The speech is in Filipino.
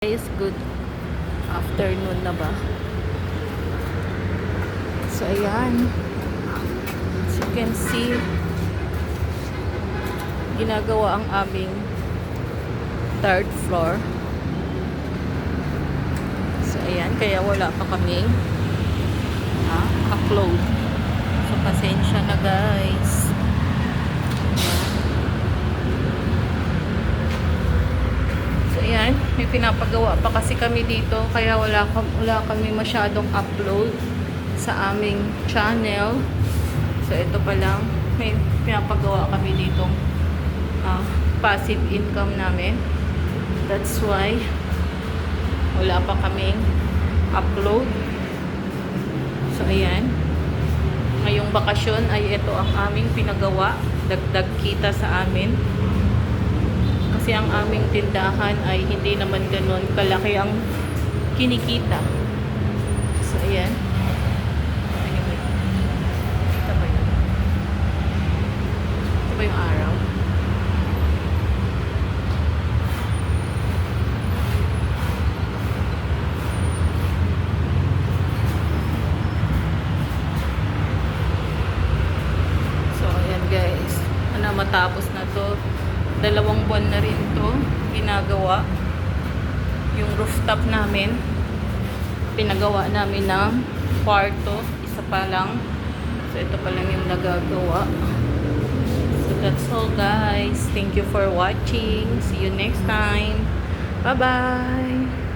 Guys, good afternoon na ba? So ayan, as you can see, ginagawa ang aming third floor. So ayan, kaya wala pa kaming upload. So pasensya na guys. Ayan, may pinapagawa pa kasi kami dito kaya wala kami masyadong upload sa aming channel. So ito pa lang, may pinapagawa kami dito passive income namin. That's why wala pa kaming upload. So ayan, ngayong bakasyon ay ito ang aming pinagawa, dagdag kita sa amin. Kasi ang aming tindahan ay hindi naman ganun kalaki ang kinikita. So, ayan. Anyway. Ito ba yun? Ito ba yung araw? So, ayan guys. Matapos na to. 2 buwan na rin to ginagawa. Yung rooftop namin pinagawa namin ng kwarto, isa pa lang. So ito pa lang yung nagagawa. So that's all guys, thank you for watching, see you next time, bye bye.